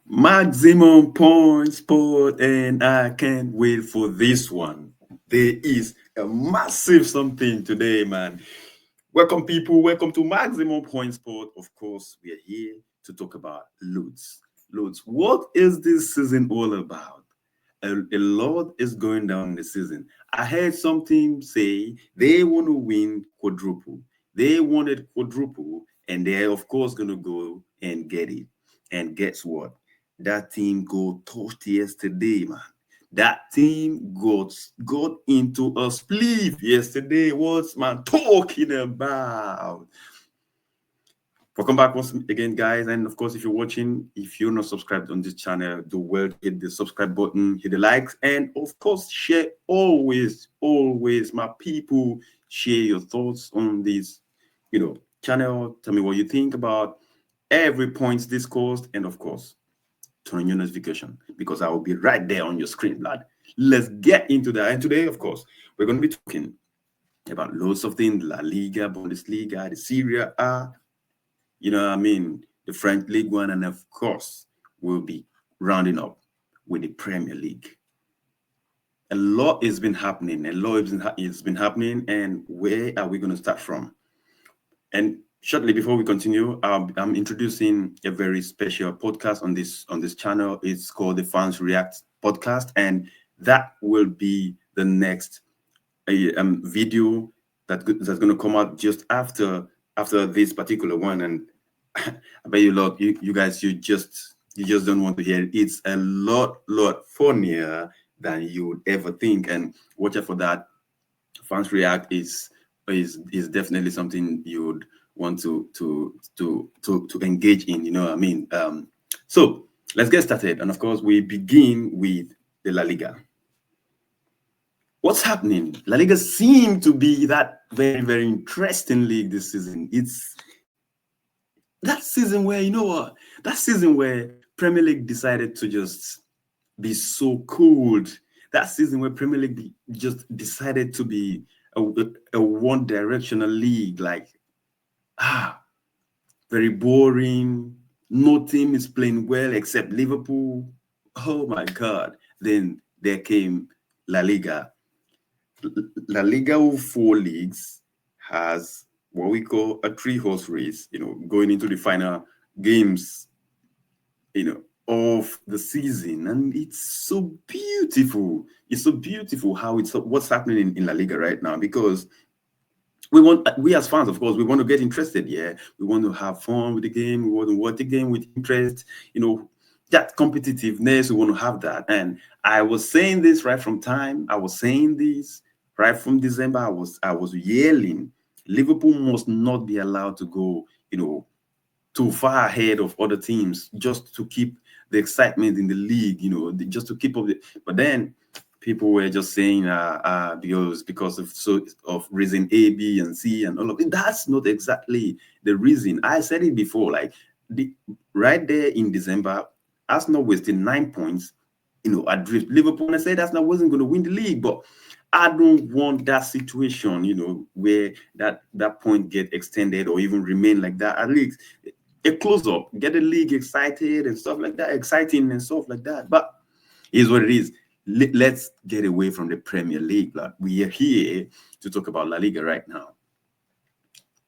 Maximum points sport, and I can't wait for this one. There is a massive something today, man. Welcome, people. Welcome to Maximum Point Sport. Of course, we are here to talk about loads. Loads. What is this season all about? A lot is going down in the season. I heard some teams say they want to win quadruple. They wanted quadruple, and they're of course going to go and get it. And guess what? That team got touched yesterday, man. That team got into a split yesterday. What's man talking about? Welcome back once again, guys. And of course, if you're watching, if you're not subscribed on this channel, do well to hit the subscribe button, hit the likes, and of course, share always, my people, share your thoughts on this, channel. Tell me what you think about every point discussed, and of course, turn on your notification because I will be right there on your screen, blood. Let's get into that. And today, of course, we're going to be talking about loads of things: La Liga, Bundesliga, the Serie A, the French League One, and of course, we'll be rounding up with the Premier League. A lot has been happening. A lot has been happening, and where are we going to start from? And shortly before we continue, I'm introducing a very special podcast on this channel. It's called the Fans React podcast, and that will be the next video that's going to come out just after this particular one. And I bet you guys, you just don't want to hear it. It's a lot funnier than you would ever think. And watch out for that. Fans React is definitely something you would want to engage in. You know what I mean? So let's get started. And of course, we begin with the La Liga. What's happening? La Liga seemed to be that very interesting league this season. It's that season where, that season where Premier League decided to just be so cold. That season where Premier League just decided to be a one-directional league, like, very boring. No team is playing well except Liverpool. Oh my God. Then there came La Liga. La Liga of 4 leagues has what we call a three-horse race, going into the final games, of the season. And it's so beautiful. It's so beautiful how what's happening in La Liga right now, because we as fans, of course, we want to get interested. Yeah, we want to have fun with the game. We want to watch the game with interest. That competitiveness. We want to have that. And I was saying this right from time. I was saying this right from December. I was yelling, Liverpool must not be allowed to go, too far ahead of other teams just to keep the excitement in the league. Just to keep up. But then people were just saying because of reason A, B, and C, and all of it. That's not exactly the reason. I said it before, like right there in December, Arsenal wasted 9 points, adrift Liverpool, and I said Arsenal wasn't going to win the league. But I don't want that situation, where that point get extended or even remain like that. At least a close up, get the league excited and stuff like that, exciting and stuff like that. But here's what it is. Let's get away from the Premier League. Like, we are here to talk about La Liga right now.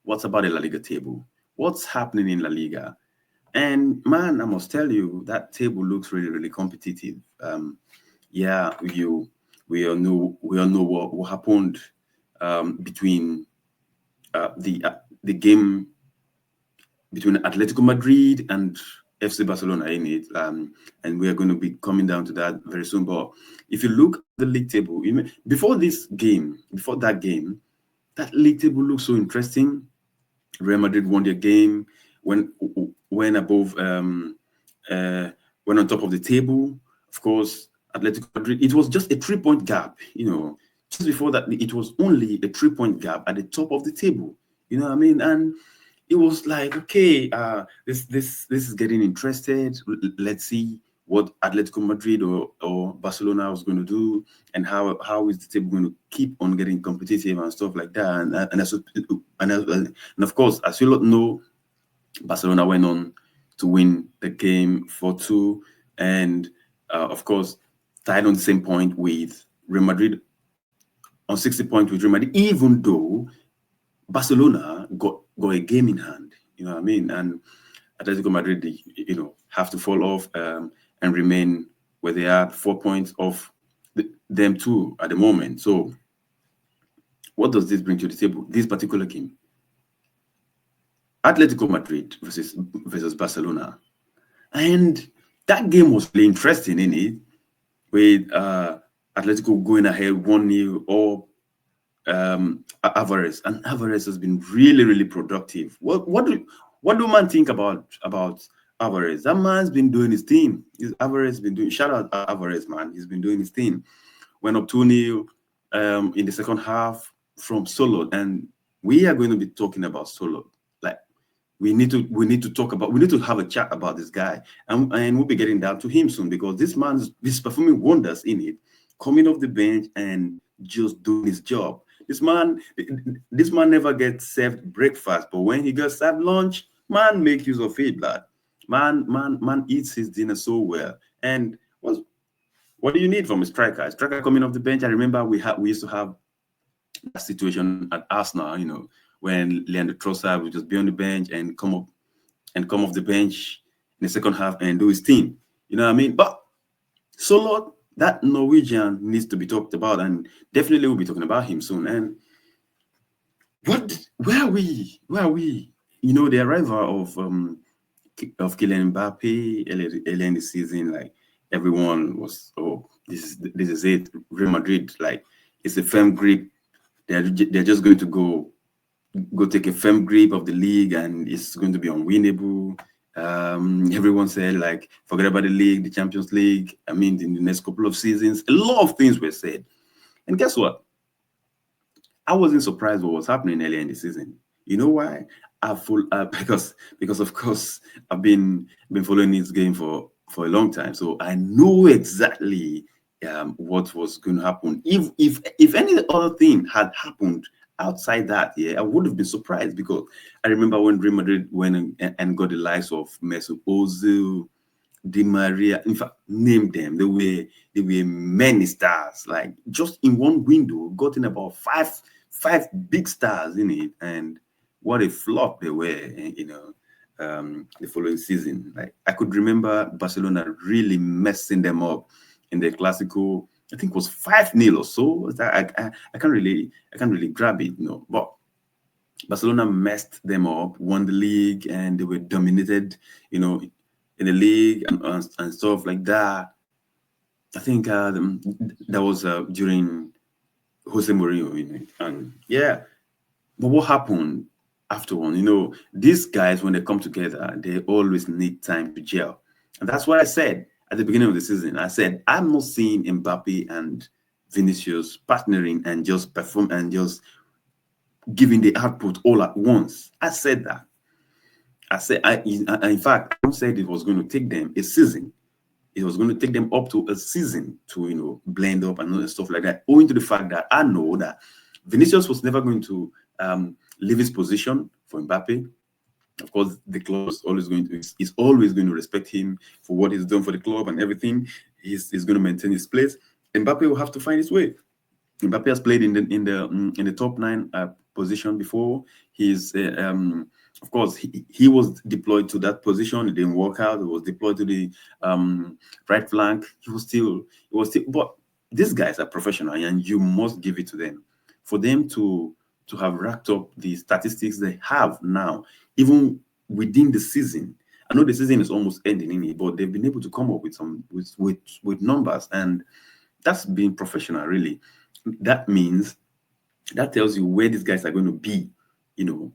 What's about the La Liga table? What's happening in La Liga? And man, I must tell you, that table looks really competitive. Yeah, we all know what happened between the game between Atletico Madrid and FC Barcelona in it, and we are going to be coming down to that very soon. But if you look at the league table, before that game, that league table looks so interesting. Real Madrid won their game, went above, went on top of the table. Of course, Atletico Madrid, it was just a 3-point gap. Just before that, it was only a 3-point gap at the top of the table. You know what I mean? And it was like, okay, this is getting interested. Let's see what Atletico Madrid or Barcelona was going to do, and how is the table going to keep on getting competitive and stuff like that. And of course, as you lot know, Barcelona went on to win the game 4-2, and of course tied on the same point with Real Madrid, on 60 points with Real Madrid, even though Barcelona got a game in hand. You know what I mean? And Atletico Madrid, have to fall off and remain where they are, 4 points off them too at the moment. So, what does this bring to the table? This particular game, Atletico Madrid versus Barcelona, and that game was really interesting, in it, with Atletico going ahead 1-0, or Alvarez, and Alvarez has been really, really productive. What do man think about Alvarez? That man's been doing his thing. Alvarez been doing. Shout out Alvarez, man. He's been doing his thing. Went up 2-0 in the second half from Solo, and we are going to be talking about Solo. Like, we need to have a chat about this guy, and we'll be getting down to him soon, because this man's performing wonders in it, coming off the bench and just doing his job. This man never gets served breakfast, but when he gets served lunch, man, make use of it, blood. Man eats his dinner so well. And what do you need from a striker? A striker coming off the bench. I remember we used to have that situation at Arsenal, when Leandro Trossard would just be on the bench and come off the bench in the second half and do his thing. You know what I mean? But Solo, that Norwegian, needs to be talked about, and definitely we'll be talking about him soon. And where are we? The arrival of Kylian Mbappe early in the season, like, everyone was, oh, this is it. Real Madrid, like, it's a firm grip. They're just going to go take a firm grip of the league, and it's going to be unwinnable. Everyone said, like, forget about the league, the Champions League. I mean, in the next couple of seasons, a lot of things were said. And guess what? I wasn't surprised what was happening earlier in the season. You know why? Because of course I've been following this game for a long time, so I know exactly what was going to happen. If any other thing had happened outside that, I would have been surprised, because I remember when Real Madrid went and got the likes of Mesut Ozil, Di Maria, in fact, name them. They were many stars. Like, just in one window, got in about five big stars in it, and what a flop they were. The following season. Like, I could remember Barcelona really messing them up in the Clasico. I think it was 5-0 or so. I can't really grab it, But Barcelona messed them up, won the league, and they were dominated, in the league and stuff like that. I think that was during Jose Mourinho, and yeah. But what happened afterward? These guys, when they come together, they always need time to gel, and that's what I said at the beginning of the season. I said, I'm not seeing Mbappe and Vinicius partnering and just perform and just giving the output all at once. I said that. I said, in fact, I said it was going to take them a season. It was going to take them up to a season to, blend up and all that stuff like that, owing to the fact that I know that Vinicius was never going to leave his position for Mbappe. Of course, the club is always going to respect him for what he's done for the club and everything. He's going to maintain his place. Mbappe will have to find his way. Mbappe has played in the top 9 position before. He's of course he was deployed to that position. It didn't work out. He was deployed to the right flank. He was still. But these guys are professional, and you must give it to them. For them to have racked up the statistics they have now, even within the season. I know the season is almost ending in it, but they've been able to come up with some with numbers, and that's being professional, really. That tells you where these guys are going to be, in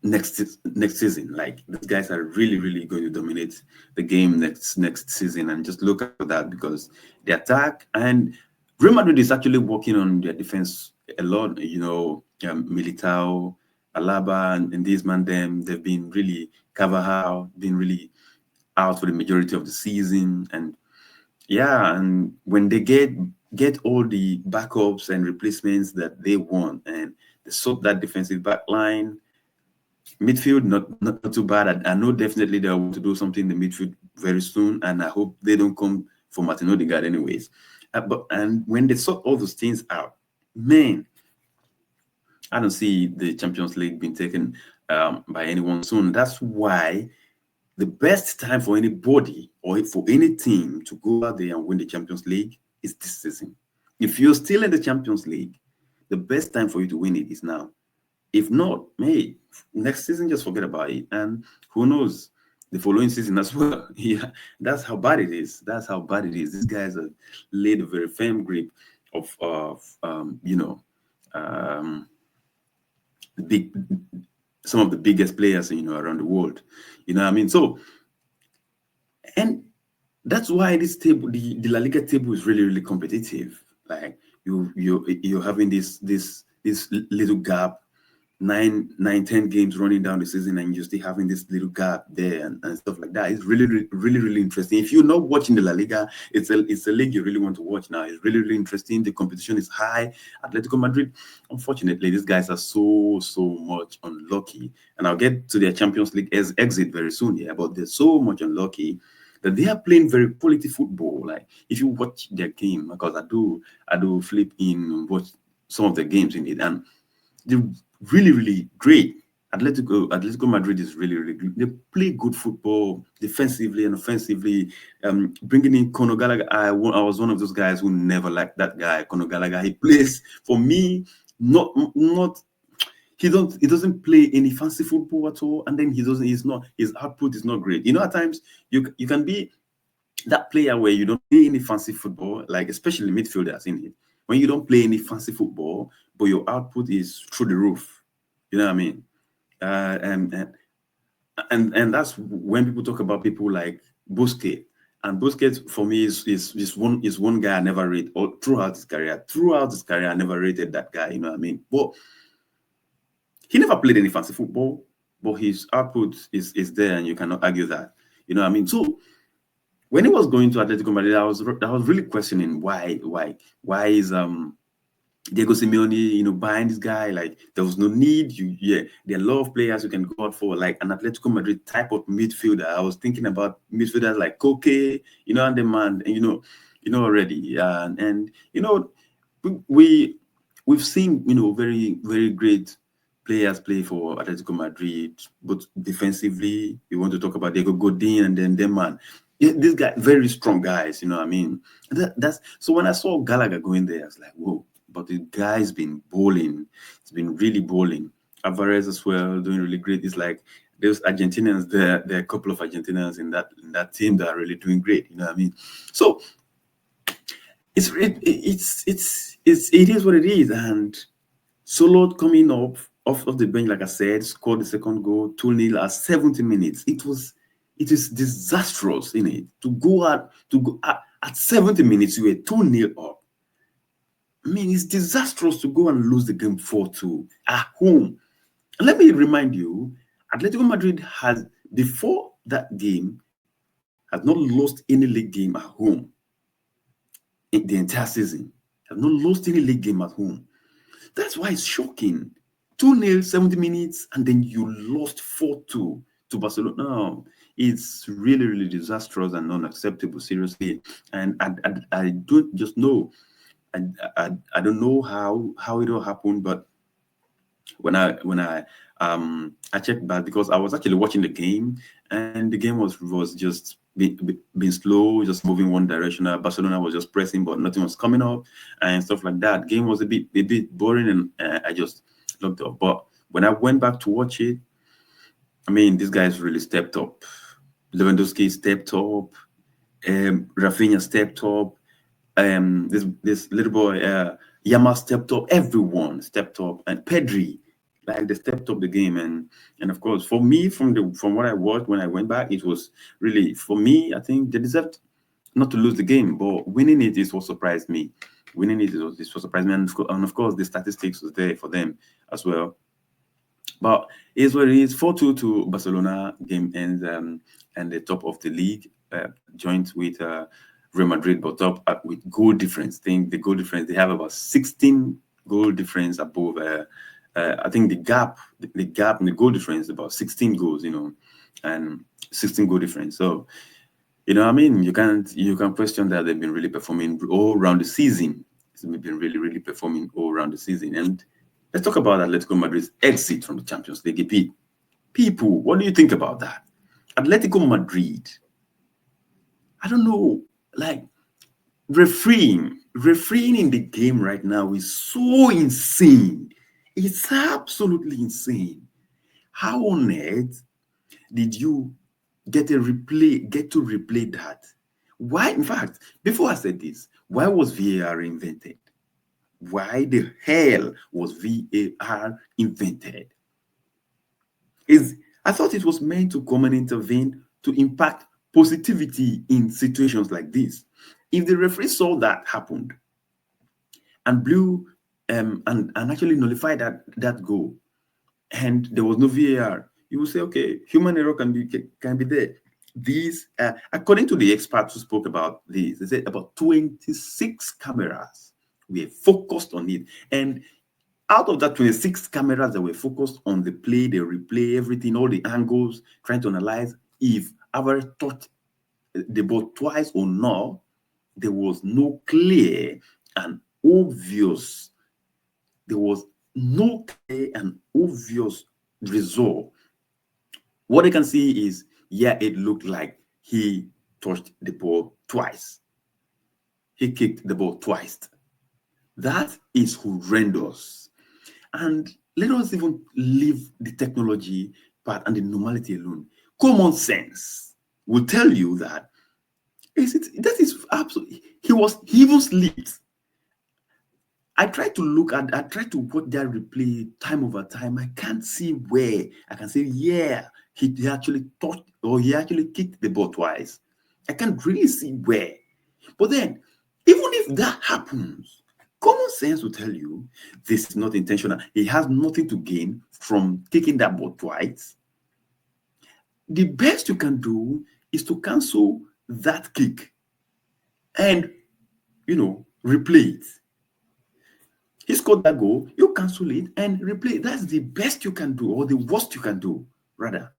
next season. Like, these guys are really, really going to dominate the game next season, and just look at that, because the attack, and Real Madrid is actually working on their defense a lot. Militao, Alaba, and these they've been really, Carvajal been really out for the majority of the season, and when they get all the backups and replacements that they want, and they sort that defensive back line, Midfield, not too bad. I know definitely they want to do something in the midfield very soon, and I hope they don't come for Martin Odegaard anyways. And when they sort all those things out, man, I don't see the Champions League being taken by anyone soon. That's why the best time for anybody or for any team to go out there and win the Champions League is this season. If you're still in the Champions League, the best time for you to win it is now. If not, hey, next season, just forget about it. And who knows, the following season as well. Yeah, that's how bad it is. That's how bad it is. These guys have laid a very firm grip of um, the big, some of the biggest players, around the world. You know what I mean? So, and that's why this table, the La Liga table, is really, really competitive. Like you're having this little gap, 10 games running down the season, and you're still having this little gap there and stuff like that. It's really, really, really, really interesting. If you're not watching the La Liga, it's a league you really want to watch now. It's really, really interesting. The competition is high. Atletico Madrid, unfortunately, these guys are so much unlucky. And I'll get to their Champions League exit very soon, yeah. But they're so much unlucky that they are playing very quality football. Like if you watch their game, because I do flip in and watch some of the games in it, and they're really, really great. Atletico Madrid is really, really good. They play good football defensively and offensively. Bringing in Conor Gallagher, I was one of those guys who never liked that guy, Conor Gallagher. He plays for me not he doesn't play any fancy football at all, and then his output is not great. At times you can be that player where you don't play any fancy football, like especially midfielders in it. When you don't play any fancy football, but your output is through the roof. You know what I mean? And that's when people talk about people like Busquets. And Busquets for me is one guy I never rate all throughout his career. Throughout his career, I never rated that guy. You know what I mean? But he never played any fancy football, but his output is there, and you cannot argue that. You know what I mean? So when he was going to Atletico Madrid, I was really questioning why is Diego Simeone, buying this guy. Like there was no need. There are a lot of players you can go out for, like an Atletico Madrid type of midfielder. I was thinking about midfielders like Koke, and the man, and already, and we've seen very, very great players play for Atletico Madrid, but defensively, you want to talk about Diego Godin and then them man. Yeah, this guy, very strong guys, you know what I mean? That's so when I saw Gallagher going there, I was like, whoa, but the guy's been bowling. It's been really bowling. Alvarez as well, doing really great. It's like there's Argentinians there. There are a couple of Argentinians in that team that are really doing great, you know what I mean? So it is what it is. And Solo coming up off of the bench, like I said, scored the second goal, 2-0 at 70 minutes. It is disastrous in it to go at 70 minutes. You were 2-0 up. I mean, it's disastrous to go and lose the game 4-2 at home. And let me remind you, Atletico Madrid has, before that game, has not lost any league game at home in the entire season. Have not lost any league game at home. That's why it's shocking. 2-0, 70 minutes, and then you lost 4-2 to Barcelona. No, it's really, really disastrous and unacceptable, seriously. And I don't just know. I don't know how it all happened, but when I checked back, because I was actually watching the game, and the game was just being slow, just moving one direction. Barcelona was just pressing, but nothing was coming up and stuff like that. Game was a bit boring, and I just looked up. But when I went back to watch it, I mean, these guys really stepped up. Lewandowski stepped up. Rafinha stepped up. This little boy, Yamal stepped up. Everyone stepped up, and Pedri, like they stepped up the game. And of course, for me, from what I watched when I went back, it was really, for me, I think they deserved not to lose the game, but winning it is what surprised me. Winning it is what surprised me, and of course, the statistics was there for them as well. But it is what it is. 4-2 to Barcelona. Game ends, and the top of the league, joint with Real Madrid, but up with goal difference. Think the goal difference, they have about 16 goal difference above I think the gap in the goal difference is about 16 goals, and 16 goal difference. So, I mean, you can question that they've been really performing all around the season. They've been really, really performing all around the season. And let's talk about Atletico Madrid's exit from the Champions League. Pete, people, what do you think about that? Atletico Madrid, I don't know, like refereeing in the game right now is so insane. It's absolutely insane. How on earth did you get to replay that? Why, in fact, before I said this, why was VAR invented? Why the hell was VAR invented? I thought it was meant to come and intervene to impact positivity in situations like this. If the referee saw that happened and blew and actually nullified that goal, and there was no VAR, you will say, okay, human error can be there. These, according to the experts who spoke about this, they said about 26 cameras were focused on it, and out of that 26 cameras that were focused on the play, the replay, everything, all the angles, trying to analyze if Alvarez touched the ball twice or not, there was no clear and obvious, result. What they can see is, yeah, it looked like he touched the ball twice. He kicked the ball twice. That is horrendous. And let us even leave the technology part and the normality alone. Common sense will tell you that that is absolutely, he even slipped. I try to watch that replay time over time. I can't see where I can say, yeah, he actually touched or he actually kicked the ball twice. I can't really see where. But then, even if that happens, common sense will tell you this is not intentional. He has nothing to gain from kicking that ball twice. The best you can do is to cancel that kick and, replay it. He scored that goal, you cancel it and replay. That's the best you can do, or the worst you can do, rather.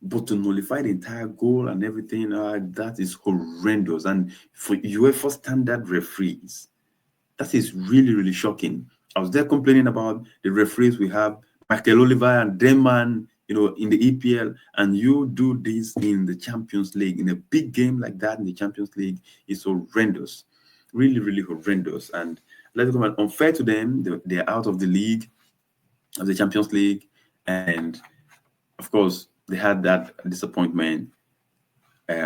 But to nullify the entire goal and everything, that is horrendous. And for UEFA standard referees, that is really, really shocking. I was there complaining about the referees we have, Michael Oliver and Denman, in the EPL, and you do this in the Champions League, in a big game like that in the Champions League, is horrendous. Really, really horrendous. And let it come unfair to them. They're out of the league, of the Champions League, and of course they had that disappointment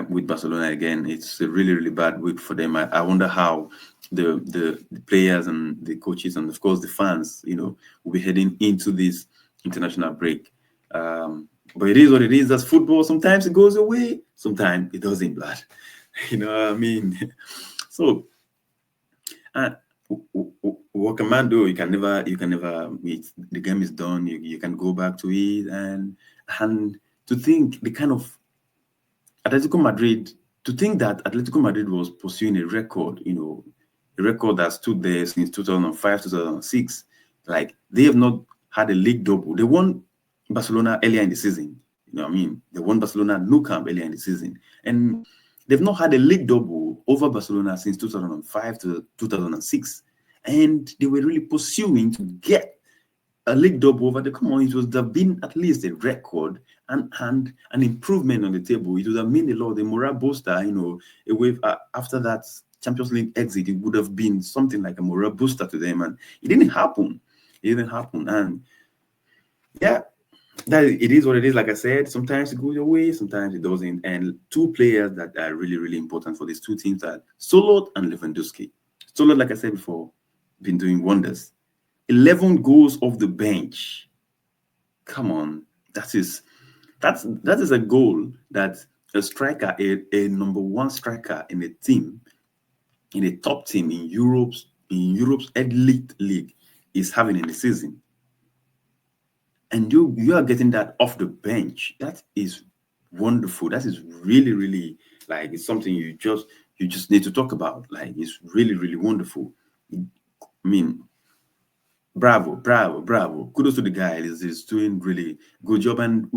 with Barcelona again. It's a really, really bad week for them. I wonder how the players and the coaches and of course the fans, will be heading into this international break. But it is what it is. That's football. Sometimes it goes away, sometimes it doesn't. Blood, you know what I mean? So. What can man do? You can never. The game is done. You can go back to it, and to think the kind of Atletico Madrid. To think that Atletico Madrid was pursuing a record, a record that stood there since 2005, 2006. Like they have not had a league double. They won Barcelona earlier in the season. You know what I mean? They won Barcelona Nou Camp earlier in the season, and they've not had a league double over Barcelona since 2005 to 2006. And they were really pursuing to get a league double over the, come on, it would have been at least a record and an improvement on the table. It would have meant a lot. The morale booster, a wave after that Champions League exit, it would have been something like a morale booster to them. And it didn't happen. And yeah, that it is what it is. Like I said, sometimes it goes your way, sometimes it doesn't. And two players that are really, really important for these two teams are Solot and Lewandowski. Solot, like I said before, been doing wonders. 11 goals off the bench. Come on, that is a goal that a striker, a number one striker in a team, in a top team in Europe's elite league, is having in the season. And you are getting that off the bench. That is wonderful. That is really, really, like, it's something you just need to talk about. Like, it's really, really wonderful. I mean, Bravo, bravo, bravo. Kudos to the guy. He's doing really good job. And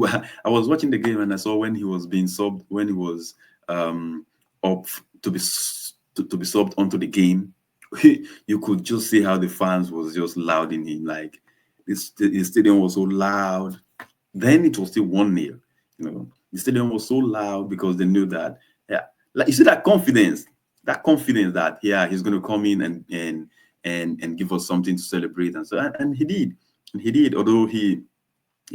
I was watching the game and I saw when he was being subbed, when he was up to be subbed onto the game, you could just see how the fans was just loud in him. Like the stadium was so loud. Then it was still 1-0. You know, the stadium was so loud because they knew that, yeah, like you see that confidence that, yeah, he's going to come in and give us something to celebrate. And so, and he did, although he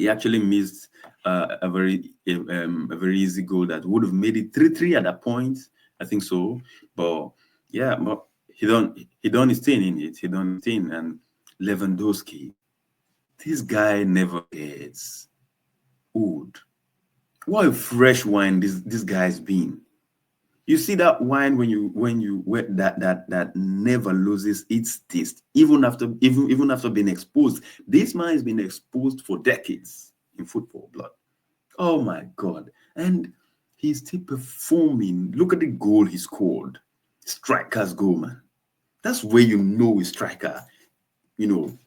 actually missed a very easy goal that would have made it 3-3 at that point. I think so. But yeah, but he done his thing in it. He done his thing. And Lewandowski, this guy never gets old. What a fresh wine this guy's been. You see that wine when that never loses its taste, even after being exposed. This man has been exposed for decades in football, blood. Oh my God. And he's still performing. Look at the goal he scored. Striker's goal, man. That's where you know a striker, you know,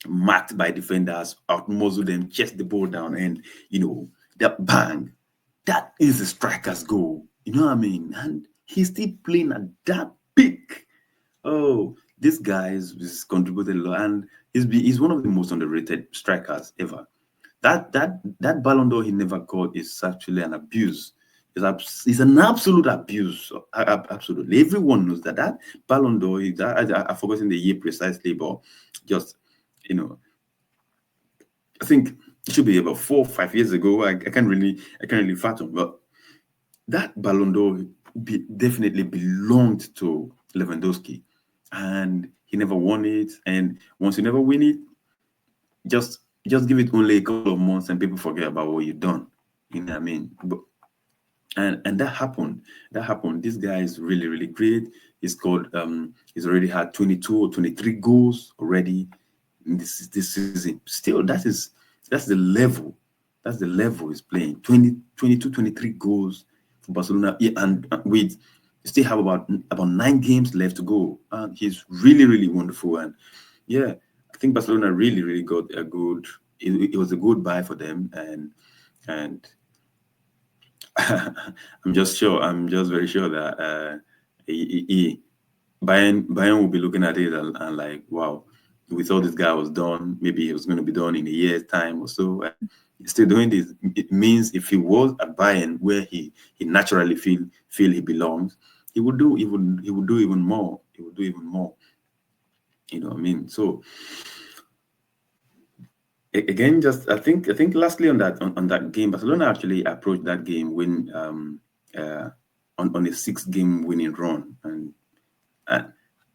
marked by defenders, outmuzzle them, chest the ball down, and you know, that bang. That is a striker's goal. You know what I mean? And he's still playing at that peak. Oh, this guy is contributed a lot, and he's one of the most underrated strikers ever. That Ballon d'Or he never got is actually an abuse. It's an absolute abuse. Absolutely, everyone knows that Ballon d'Or. I've forgotten the year precisely, but just, you know, I think it should be about 4 or 5 years ago. I can't really fathom, but that Ballon d'Or definitely belonged to Lewandowski, and he never won it. And once you never win it, just give it only a couple of months, and people forget about what you've done. You know what I mean? But and that happened. This guy is really, really great. He's already had 22 or 23 goals already in this season. Still, that's the level. That's the level he's playing. 22, 23 goals for Barcelona. Yeah, and with still have about 9 games left to go. And he's really, really wonderful. And yeah, I think Barcelona really, really got a good. It was a good buy for them. And I'm just very sure that Bayern will be looking at it and like, wow, we thought this guy was done. Maybe it was going to be done in a year's time or so. And he's still doing this. It means if he was at Bayern, where he naturally feel he belongs, he would do even more. He would do even more. You know what I mean? So again, just I think lastly on that game, Barcelona actually approached that game on a 6-game winning run, and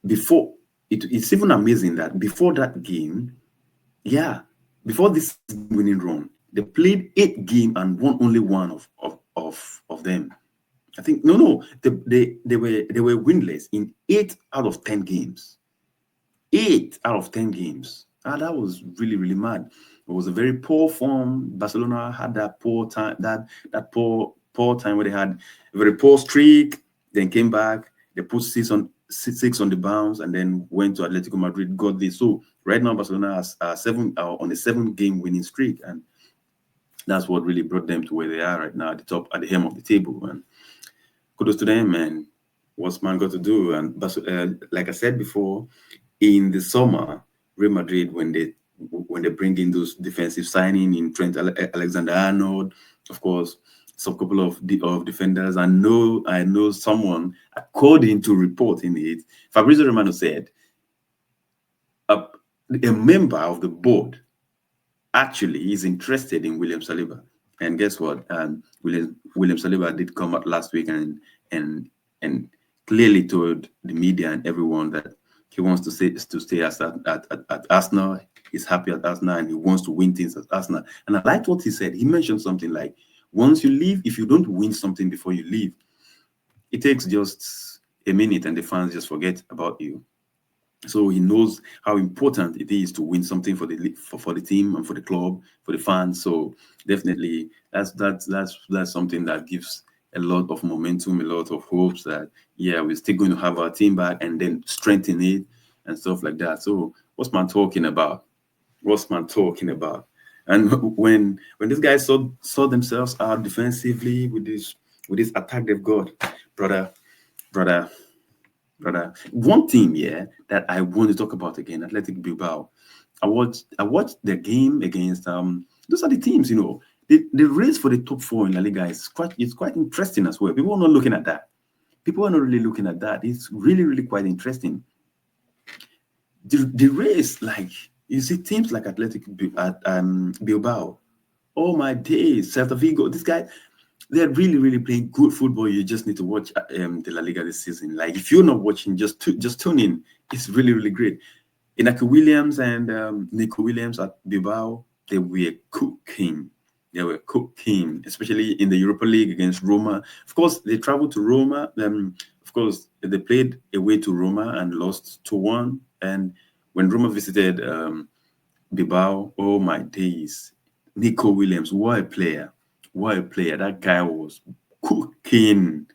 before it's even amazing that before that game, before this winning run, they played 8 games and won only one of them. I think they were winless in 8 out of 10 games. 8 out of 10 games. That was really, really mad. It was a very poor form. Barcelona had that poor time, that poor time where they had a very poor streak, then came back. They put 6 on the bounce, and then went to Atletico Madrid, got this. So right now Barcelona has on a 7-game winning streak, and that's what really brought them to where they are right now, at the hem of the table. And kudos to them, and what's man got to do? And like I said before, in the summer, Real Madrid, when they bring in those defensive signing in Trent Alexander-Arnold, of course, some couple of defenders. I know someone, according to report in it, Fabrizio Romano said a member of the board actually is interested in William Saliba. And guess what? William Saliba did come out last week and clearly told the media and everyone that he wants to stay at Arsenal. He's happy at Arsenal, and he wants to win things at Arsenal. And I liked what he said. He mentioned something like, once you leave, if you don't win something before you leave, it takes just a minute and the fans just forget about you. So he knows how important it is to win something for the team and for the club, for the fans. So definitely that's something that gives a lot of momentum, a lot of hopes that we're still going to have our team back and then strengthen it and stuff like that. So What's man talking about? What's man talking about? And when these guys saw themselves out defensively with this attack they've got, brother, brother, one thing, yeah, that I want to talk about again, Athletic Bilbao. I watched the game against those are the teams, the race for the top four in La Liga is quite interesting as well. People are not looking at that. People are not really looking at that. It's really, really quite interesting. The race, like you see teams like Bilbao. Oh my days, Celta Vigo. This guy, they're really, really playing good football. You just need to watch the La Liga this season. Like if you're not watching, just tune in. It's really, really great. Inaki Williams and Nico Williams at Bilbao, they were cooking. They were cooking, especially in the Europa League against Roma. Of course, they traveled to Roma. Of course, they played away to Roma and lost 2-1. And when Roma visited Bilbao, oh my days, Nico Williams, what a player! What a player! That guy was cooking.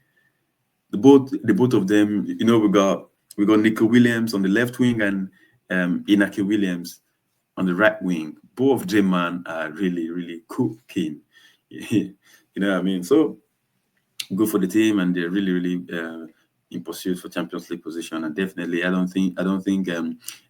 The both of them, we got Nico Williams on the left wing and Inaki Williams on the right wing. Both of them, man, are really, really cooking. You know what I mean? So good for the team, and they're really, really in pursuit for Champions League position. And definitely, I don't think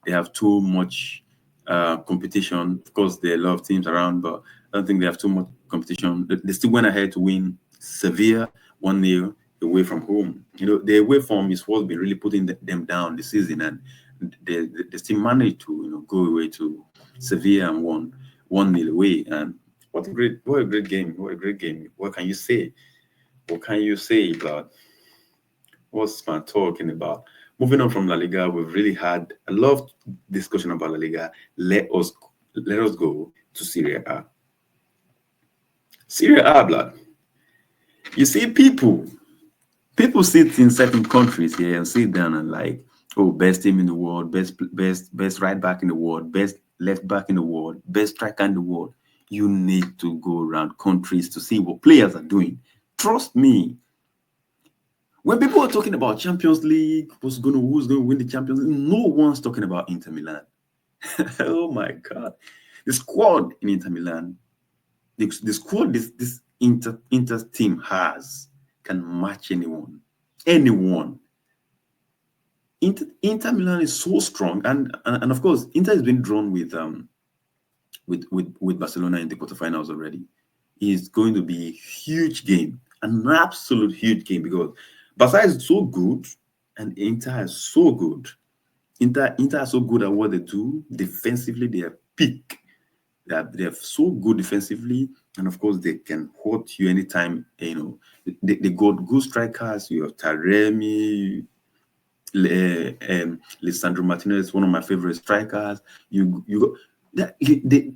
they have too much competition. Of course, there are a lot of teams around, but I don't think they have too much competition. They still went ahead to win Sevilla 1-0 away from home. The away form is what's been really putting them down this season, and they still managed to go away to Sevilla and won 1-0 away. And what a great game! What a great game! What can you say? What can you say about what's man talking about? Moving on from La Liga, we've really had a lot of discussion about La Liga. Let us go to Serie A. Serie A, blood. You see, people sit in certain countries here and sit down and like, oh, best team in the world, best right back in the world, best left back in the world, best striker in the world. You need to go around countries to see what players are doing. Trust me. When people are talking about Champions Who's going to win the Champions League, no one's talking about Inter Milan. Oh my God. The squad in Inter Milan, the squad this Inter team has can match anyone. Anyone. Inter Milan is so strong, and of course, Inter has been drawn with Barcelona in the quarterfinals already. It's going to be a huge game, an absolute huge game, because Barca is so good and Inter is so good. Inter are so good at what they do defensively. They are peak. They're so good defensively, and of course they can hurt you anytime. They got good strikers. You have Taremi, Lisandro Martinez, one of my favorite strikers. You got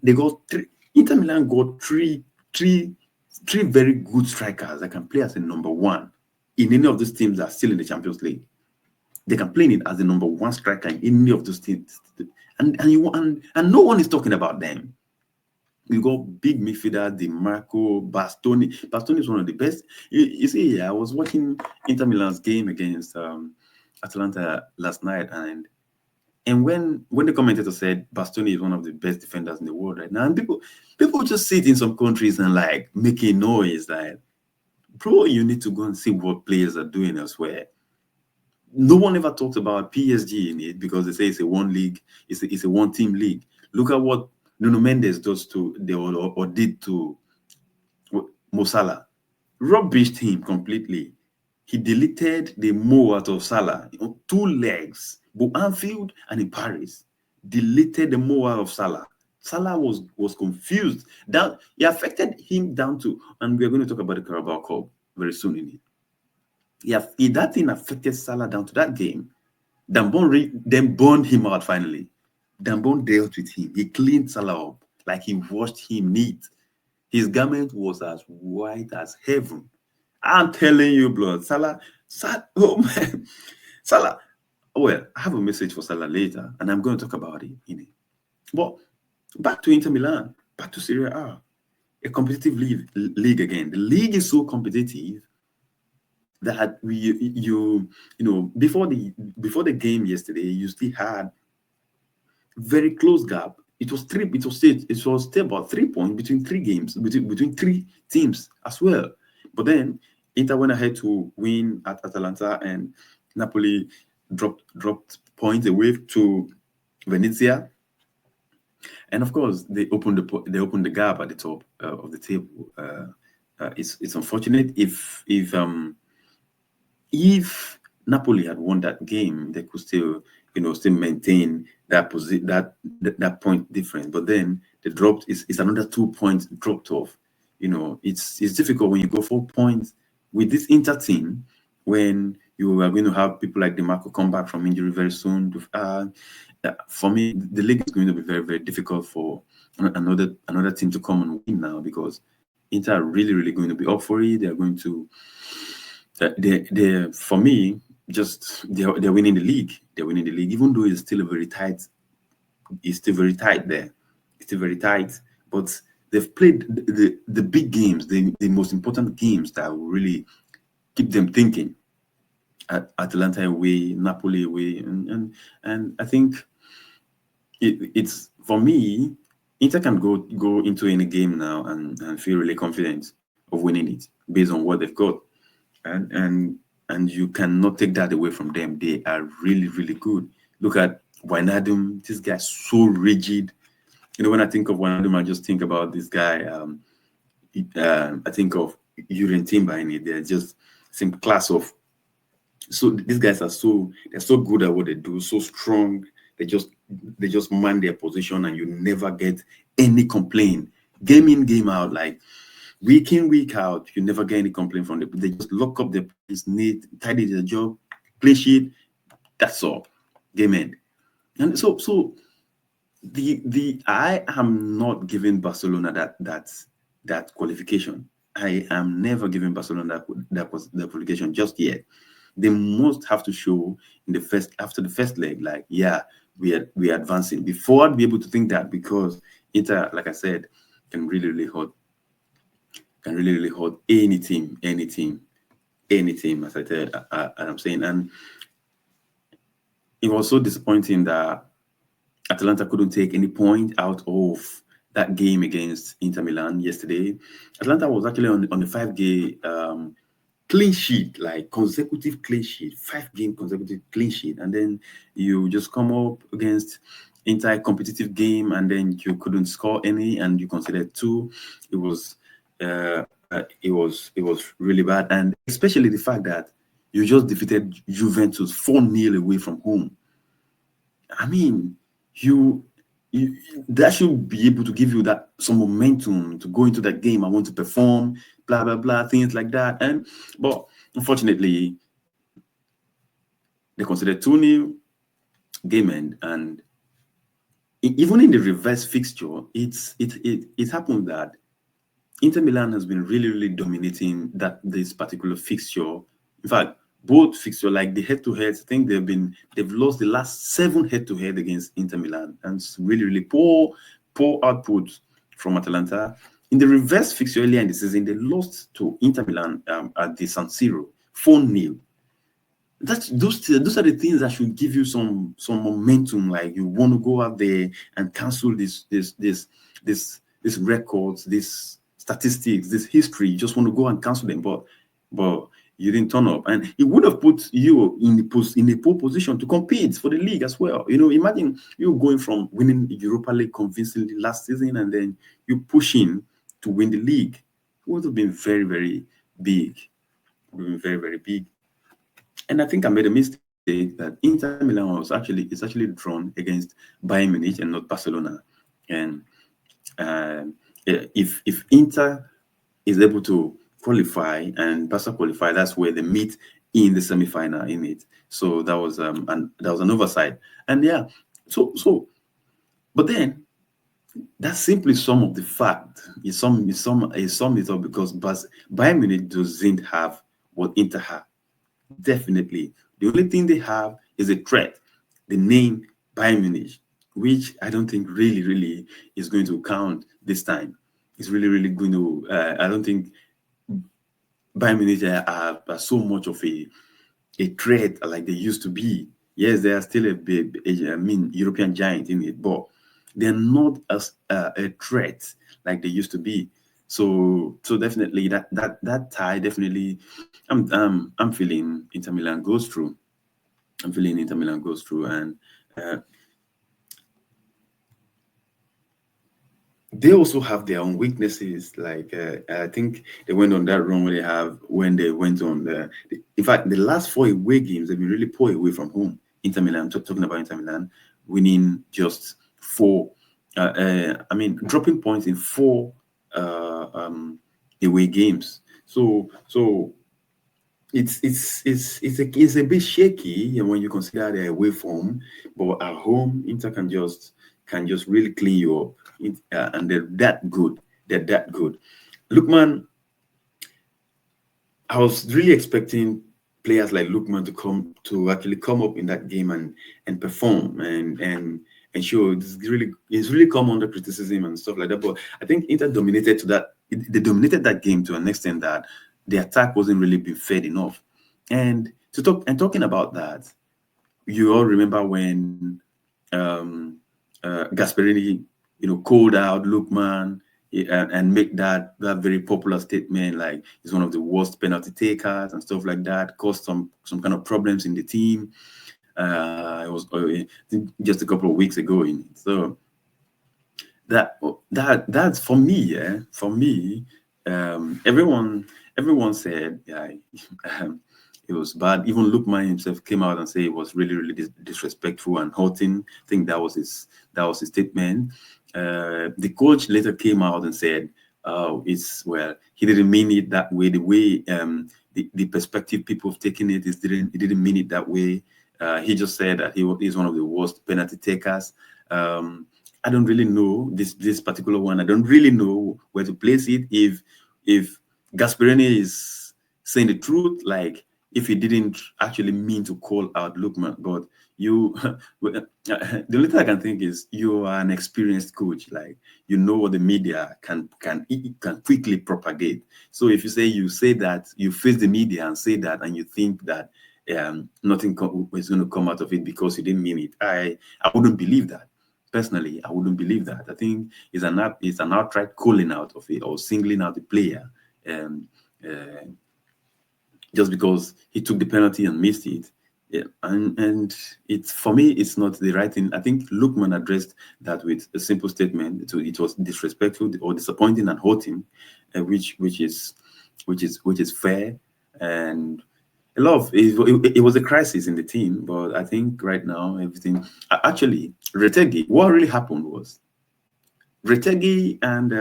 they got three. Inter Milan got three very good strikers that can play as a number one in any of those teams that are still in the Champions League. They can play in it as the number one striker in any of those teams, and no one is talking about them. You got big midfielder, Di Marco, Bastoni. Bastoni is one of the best. You see, I was watching Inter Milan's game against Atalanta last night, and when the commentator said Bastoni is one of the best defenders in the world right now, and people just sit in some countries and like making noise, like, bro, you need to go and see what players are doing elsewhere. No one ever talks about PSG in it because they say it's a one league, it's a one team league. Look at what Nuno Mendes does or did to Mo Salah. Rubbished him completely. He deleted the Mo out of Salah. 2 legs, both Anfield and in Paris. Deleted the Mo out of Salah. Salah was confused. That it affected him down to, and we're going to talk about the Carabao Cup very soon in it. That thing affected Salah down to that game. Dambon then burned him out finally. Dambon dealt with him. He cleaned Salah up like he washed him neat. His garment was as white as heaven. I'm telling you, blood. Salah, oh man. Salah. Well, I have a message for Salah later, and I'm going to talk about it in it. But back to Inter Milan, back to Serie A, a competitive league again. The league is so competitive that before the game yesterday, you still had very close gap. It was still about 3 points between three games, between three teams as well. But then Inter went ahead to win at Atalanta, and Napoli dropped points away to Venezia. And of course, they opened the gap at the top of the table. It's unfortunate. If Napoli had won that game, they could still maintain that point difference. But then the dropped is another 2 points dropped off. It's difficult when you go 4 points with this Inter team, when you are going to have people like DeMarco come back from injury very soon. For me, the league is going to be very, very difficult for another team to come and win now, because Inter are really, really going to be up for it. They are going to they for me, just they're winning the league. They're winning the league, even though it's still a very tight. It's still very tight there. It's still very tight, but they've played the big games, the most important games that will really keep them thinking. Atalanta away, Napoli away, and I think it's for me. Inter can go into any game now and feel really confident of winning it based on what they've got, and you cannot take that away from them. They are really, really good. Look at Wijnaldum. This guy's so rigid. When I think of Wijnaldum, I just think about this guy. I think of Jurgen Timber in it. They're just same class of. So these guys they're so good at what they do, so strong. They just man their position, and you never get any complaint. Game in, game out, like week in, week out, you never get any complaint from them. They just lock up their place, neat, tidy their job, clean sheet. That's all. Game end. And so I am not giving Barcelona that qualification. I am never giving Barcelona that qualification just yet. They must have to show after the first leg, like, yeah, we are advancing. Before I'd be able to think that, because Inter, like I said, can really, really hurt any team, as I said, and I'm saying. And it was so disappointing that Atalanta couldn't take any point out of that game against Inter Milan yesterday. Atalanta was actually on the 5-game clean sheet, like consecutive clean sheet, 5-game consecutive clean sheet, and then you just come up against Inter competitive game, and then you couldn't score any, and you considered two. It was really bad, and especially the fact that you just defeated Juventus 4-0 away from home. I mean, you that should be able to give you that some momentum to go into that game. I want to perform, blah blah blah, things like that. But unfortunately, they considered 2-0 game end, and even in the reverse fixture, it happened that Inter Milan has been really, really dominating this particular fixture. In fact, both fixture, like the head-to-heads, I think they've lost the last 7 head-to-head against Inter Milan, and it's really, really poor output from Atalanta. In the reverse fixture earlier in the season, they lost to Inter Milan at the San Siro 4-0. Those are the things that should give you some momentum. Like, you want to go out there and cancel this records, this statistics, this history. You just want to go and cancel them, but you didn't turn up, and it would have put you in a pole position to compete for the league as well. Imagine you going from winning the Europa League convincingly last season, and then you pushing to win the league. It would have been very, very big. It would have been very, very big. And I think I made a mistake that Inter Milan is actually drawn against Bayern Munich and not Barcelona. And if Inter is able to qualify and Barca qualify, that's where they meet in the semi-final in it. So that was an oversight. And yeah, so but then that's simply some of the fact. It's some it up, because Bayern Munich doesn't have what Inter have. Definitely. The only thing they have is a threat, the name Bayern Munich, which I don't think really is going to count this time. It's really going to, I don't think Bayern Munich are so much of a threat like they used to be. Yes, they are still a big, I mean, European giant in it, but they're not as a threat like they used to be. So definitely that tie definitely, I'm feeling Inter Milan goes through. I'm feeling Inter Milan goes through, and uh, they also have their own weaknesses. Like I think they went on that run where they have when they went on in fact, the last four away games they've been really poor away from home. Inter Milan, talking about Inter Milan, winning just four. I mean, dropping points in four away games. So it's a bit shaky when you consider the away form, but at home Inter can just really clean you up. And they're that good. They're that good. Lookman, I was really expecting players like Lookman to actually come up in that game and perform and show. It's really come under criticism and stuff like that. But I think Inter dominated to that. They dominated that game to an extent that the attack wasn't really being fed enough. And talking about that, you all remember when Gasperini, called out Lookman, and make that very popular statement like he's one of the worst penalty takers and stuff like that, caused some kind of problems in the team. It was I think just a couple of weeks ago. So that's for me. Yeah, for me, everyone said, yeah, it was bad. Even Lookman himself came out and said it was really, really disrespectful and hurting. I think that was his statement. The coach later came out and said, it's well, he didn't mean it that way. The way the perspective people have taken it is he didn't mean it that way. He just said that he's one of the worst penalty takers. I don't really know this particular one. I don't really know where to place it. If Gasperini is saying the truth, like if he didn't actually mean to call out Lookman, but you, the only thing I can think is you are an experienced coach. Like you know what the media can quickly propagate. So if you say that you face the media and say that, and you think that nothing is going to come out of it because you didn't mean it, I wouldn't believe that. Personally, I wouldn't believe that. I think it's an outright calling out of it or singling out the player. Um, uh, just because he took the penalty and missed it. Yeah, and it's for me, it's not the right thing. I think Lookman addressed that with a simple statement. It was disrespectful or disappointing and hurting, which is fair. And a lot of it was a crisis in the team, but I think right now everything. Actually, Retegi, what really happened was Retegi and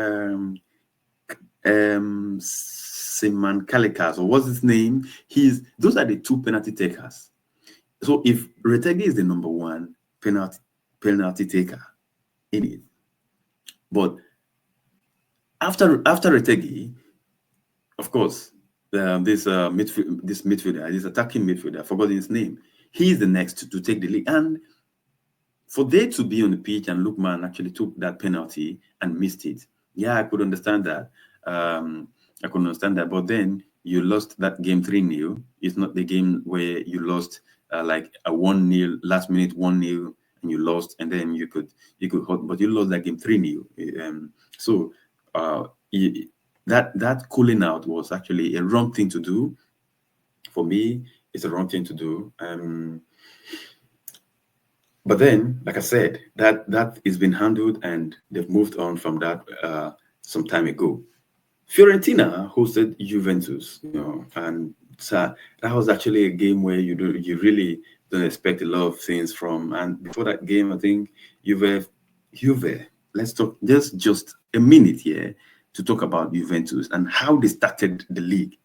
Simon Kalikas, or what's his name? Those are the two penalty takers. So if Retegi is the number one penalty taker in it, but after Retegi, of course, this midfielder, this attacking midfielder, I forgot his name. He's the next to take the lead, and for they to be on the pitch and Lookman actually took that penalty and missed it. Yeah, I could understand that. But then you lost that game 3-0. It's not the game where you lost like a 1-0 last minute 1-0 and you lost, and then but you lost that game 3-0. So uh, that cooling out was actually a wrong thing to do. For me, it's a wrong thing to do. But then, like I said, that is been handled and they've moved on from that some time ago. Fiorentina hosted Juventus, and that was actually a game where you really don't expect a lot of things from. And before that game, I think Juve. Let's talk just a minute here to talk about Juventus and how they started the league.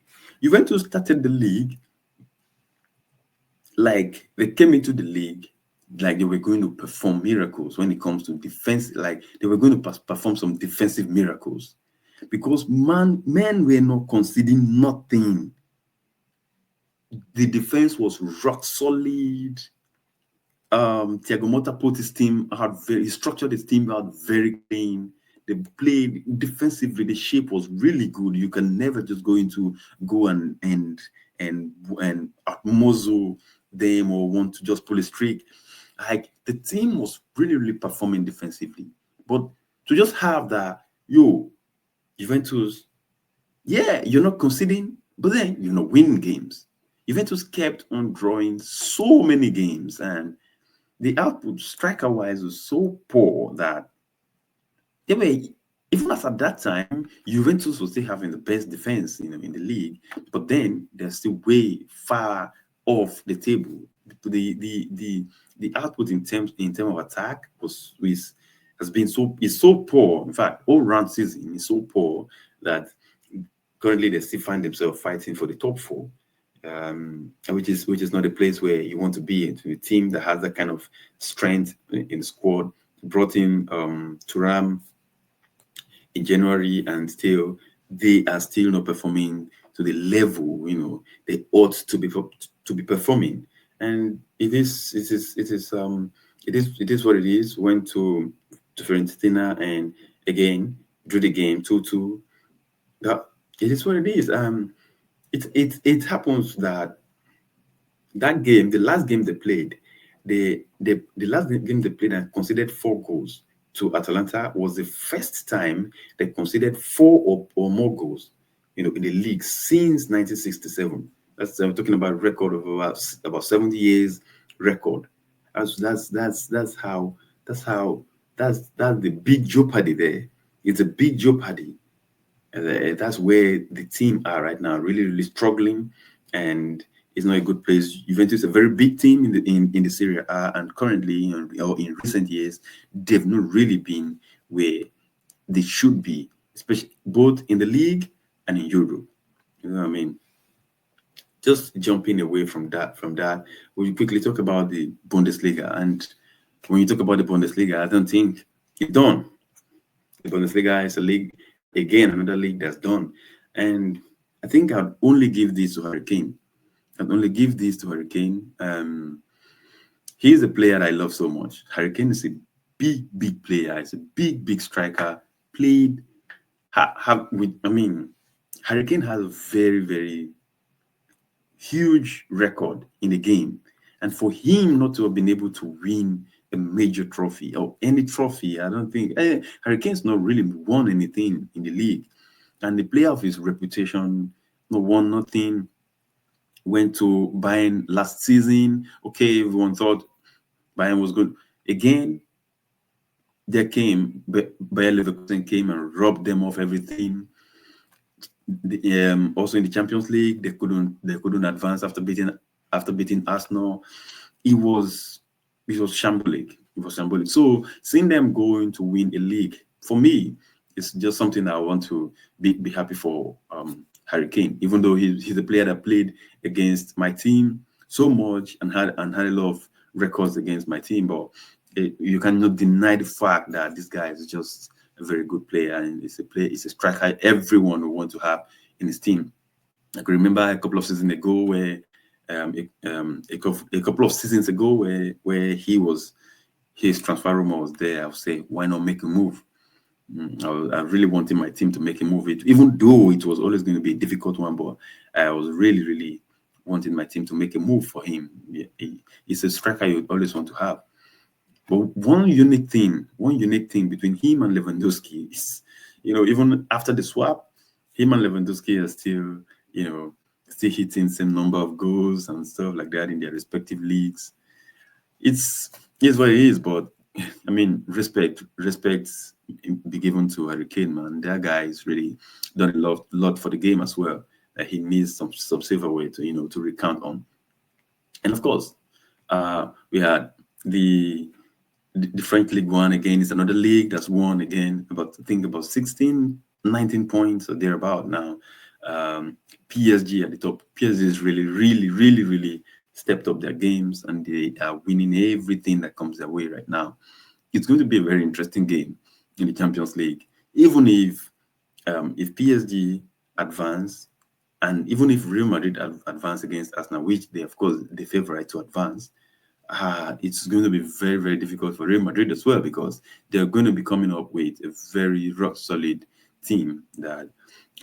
Juventus started the league like they came into the league like they were going to perform miracles when it comes to defense, like they were going to perform some defensive miracles because men were not conceding nothing. The defense was rock solid. Thiago Motta put his team out he structured his team out very clean. They played defensively. The shape was really good. You can never just go and muzzle them or want to just pull a streak. Like the team was really, really performing defensively. But to just have that, Juventus, yeah, you're not conceding, but then you're not winning games. Juventus kept on drawing so many games, and the output striker wise was so poor that they were, even as at that time, Juventus was still having the best defense, in the league, but then they're still way far off the table. The output in terms of attack has been so poor. In fact, all round season is so poor that currently they still find themselves fighting for the top four, which is not a place where you want to be. Into a team that has that kind of strength in the squad. Brought in Thuram in January, and still they are still not performing to the level they ought to be performing. And it is what it is. Went to Fiorentina and again drew the game 2-2. That it is what it is. It happens that game, the last game they played, the last game they played and conceded 4 goals to Atalanta was the first time they conceded 4 or more goals, in the league since 1967. That's I'm talking about a record of about 70 years record. That's the big jeopardy there. It's a big jeopardy. That's where the team are right now, really, really struggling, and it's not a good place. Juventus is a very big team in the Serie A, and currently, or in recent years, they've not really been where they should be, especially both in the league and in Europe. You know what I mean? Just jumping away from that, we'll quickly talk about the Bundesliga. And when you talk about the Bundesliga, I don't think it's done. The Bundesliga is a league, again, another league that's done. And I think I'd only give this to Hurricane. He's a player I love so much. Hurricane is a big, big player. He's a big, big striker. Hurricane has a very, very huge record in the game. And for him not to have been able to win a major trophy or any trophy, I don't think Hurricane's not really won anything in the league. And the player of his reputation, no won nothing. Went to Bayern last season. Okay, everyone thought Bayern was good. Again, Bayern Leverkusen came and robbed them of everything. Also in the Champions League, they couldn't advance after beating Arsenal. It was shambolic. It was shambolic. So seeing them going to win a league, for me, it's just something I want to be happy for Hurricane. Even though he's a player that played against my team so much and had a lot of records against my team, but you cannot deny the fact that this guy is just a very good player, and it's a striker everyone will want to have in his team. I can remember a couple of seasons ago where where his transfer rumor was there. I would say, why not make a move? I really wanted my team to make a move. Even though it was always going to be a difficult one, but I was really, really wanting my team to make a move for him. He's a striker you always want to have. But one unique thing between him and Lewandowski is, even after the swap, him and Lewandowski are still hitting same number of goals and stuff like that in their respective leagues. It's what it is, but I mean, respect be given to Hurricane, man. That guy is really done a lot for the game as well. He needs some silverware to recount on. And of course, we had the French League One. Again, is another league that's won again about 16, 19 points or thereabout now. PSG at the top. PSG is really, really, really, really stepped up their games, and they are winning everything that comes their way right now. It's going to be a very interesting game in the Champions League. Even if PSG advance, and even if Real Madrid advance against Arsenal, which they, of course, the favorite to advance, it's going to be very, very difficult for Real Madrid as well, because they're going to be coming up with a very rock solid team that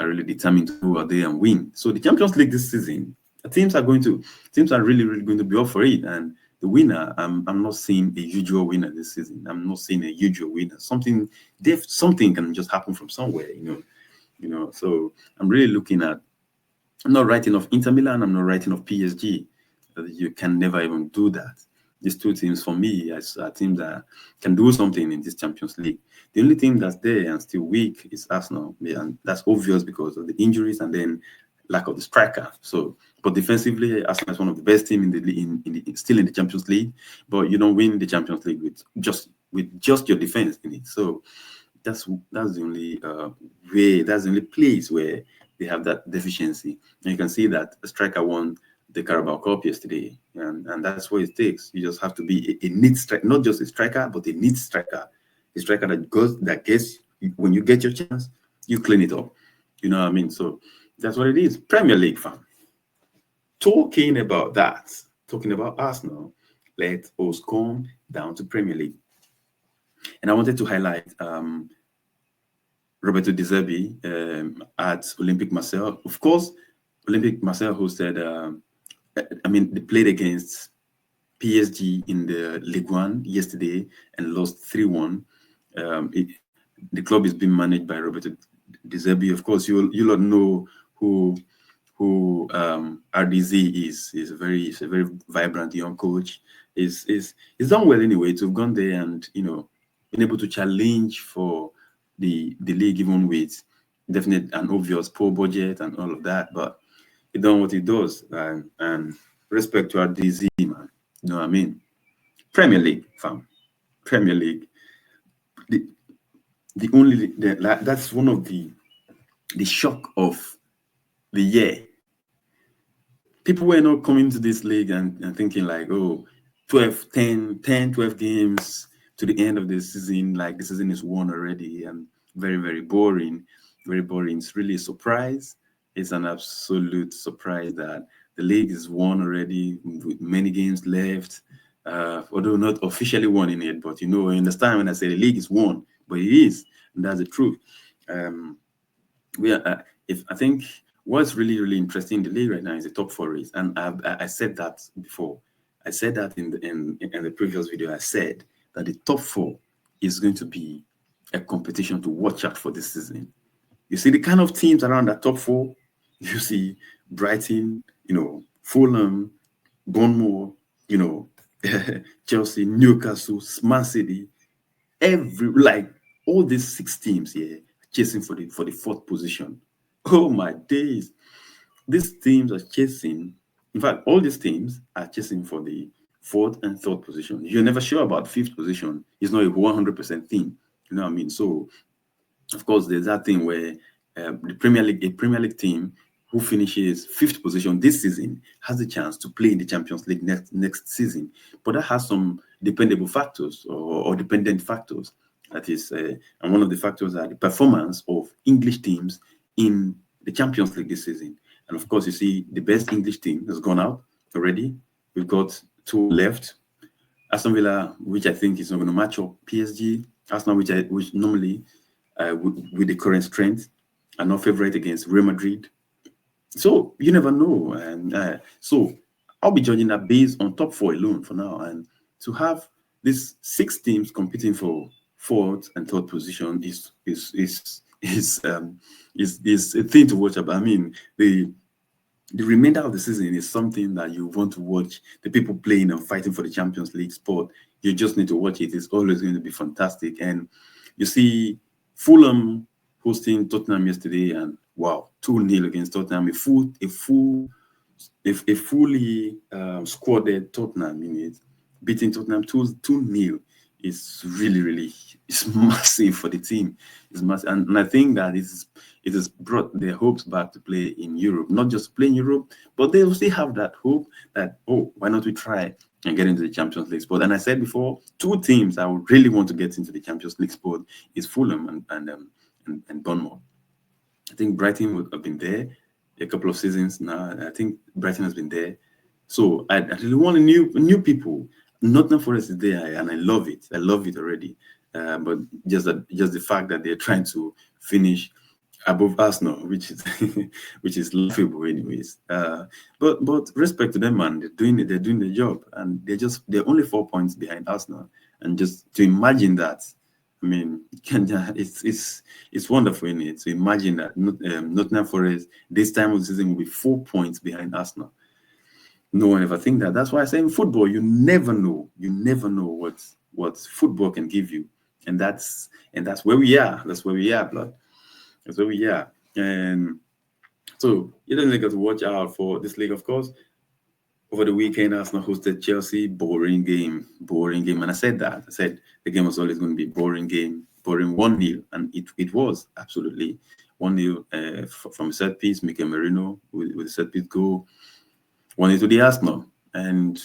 are really determined to go out there and win. So the Champions League this season, Teams are really, really going to be up for it. And the winner, I'm not seeing a usual winner this season. I'm not seeing a usual winner. Something can just happen from somewhere, So I'm really looking at. I'm not writing off Inter Milan. I'm not writing off PSG. You can never even do that. These two teams, for me, are teams that can do something in this Champions League. The only team that's there and still weak is Arsenal, and that's obvious because of the injuries and then lack of the striker. So, but defensively, Arsenal is one of the best teams still in the Champions League. But you don't win the Champions League with just your defense in it. So that's the only way. That's the only place where they have that deficiency. And you can see that a striker won the Carabao Cup yesterday, and that's what it takes. You just have to be a neat striker, not just a striker, but a neat striker, a striker that gets when you get your chance, you clean it up. You know what I mean? So that's what it is. Premier League fan. Talking about Arsenal, let us come down to Premier League. And I wanted to highlight Roberto De Zerbi at Olympique Marseille. Of course, Olympique Marseille hosted. They played against PSG in the Ligue 1 yesterday and lost 3-1. The club is being managed by Roberto De Zerbi. Of course, you all know who RDZ is. He's a very vibrant young coach. He's done well anyway to have gone there and been able to challenge for the league, even with definite and obvious poor budget and all of that. But he done what he does, and respect to our DZ, man. You know what I mean? Premier League, fam. Premier League. That's one of the shock of the year. People were not coming to this league and thinking like, 12 games to the end of the season, like the season is won already, and very, very boring. Very boring. It's really a surprise. It's an absolute surprise that the league is won already with many games left, although not officially won in it. But you understand when I say the league is won, but it is, and that's the truth. I think what's really, really interesting in the league right now is the top four race, and I said that before. I said that in the previous video. I said that the top four is going to be a competition to watch out for this season. You see the kind of teams around that top four. You see Brighton, Fulham, Bournemouth, Chelsea, Newcastle, Man City, all these 6 teams here chasing for the fourth position. Oh my days. These teams are chasing, in fact, all these teams are chasing for the fourth and third position. You're never sure about fifth position. It's not a 100% thing. You know what I mean? So, of course, there's that thing where a Premier League team who finishes fifth position this season has a chance to play in the Champions League next season. But that has some dependable factors or dependent factors. That is, and one of the factors are the performance of English teams in the Champions League this season. And of course, you see the best English team has gone out already. We've got 2 left. Aston Villa, which I think is not going to match up PSG. Arsenal, which normally, with the current strength, are not favorite against Real Madrid. So you never know. And so I'll be judging that based on top 4 alone for now. And to have these 6 teams competing for fourth and third position is a thing to watch about. I mean, the remainder of the season is something that you want to watch. The people playing and fighting for the Champions League spot, you just need to watch it. It's always going to be fantastic. And you see Fulham hosting Tottenham yesterday, and wow, 2-0 against Tottenham. A fully squadded Tottenham in it, beating Tottenham 2-0 is really, really, it's massive for the team. It's massive, and I think that it has brought their hopes back to play in Europe. Not just play in Europe, but they still have that hope that, why not we try and get into the Champions League spot? And I said before, 2 teams I would really want to get into the Champions League spot is Fulham and Bournemouth. I think Brighton would have been there a couple of seasons now. I think Brighton has been there. So I really want new people. Nottingham Forest is there, and I love it. I love it already. But just the fact that they're trying to finish above Arsenal, which is which is laughable, anyways. But respect to them, man. They're doing the job, and they're only 4 points behind Arsenal. And just to imagine that, I mean, it's wonderful in it to imagine that Nottingham Forest this time of the season will be 4 points behind Arsenal. No one ever think that. That's why I say in football, you never know. You never know what football can give you, and that's where we are. That's where we are, blood. That's where we are. And so you don't got to watch out for this league, of course. Over the weekend, Arsenal hosted Chelsea. Boring game, boring game. And I said that. I said the game was always going to be boring game, boring 1-0. And it was absolutely 1-0 from a set piece. Mikel Merino with a set piece goal. 1-0 to the Arsenal. And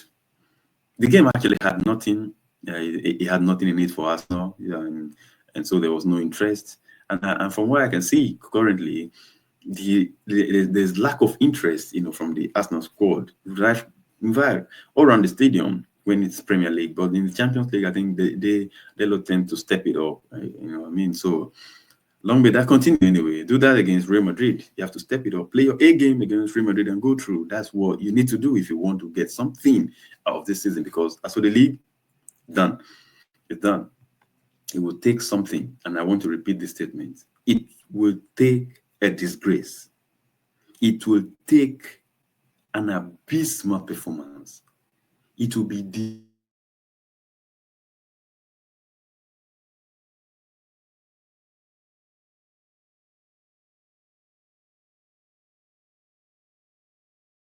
the game actually had nothing. It had nothing in it for Arsenal. And so there was no interest. And from what I can see currently, there's lack of interest, from the Arsenal squad, right all around the stadium when it's Premier League. But in the Champions League, I think they tend to step it up. You know what I mean? So long may that continue anyway. Do that against Real Madrid. You have to step it up. Play your A game against Real Madrid and go through. That's what you need to do if you want to get something out of this season. Because as for the league, done. It's done. It will take something, and I want to repeat this statement. It will take a disgrace. It will take an abysmal performance. It will be the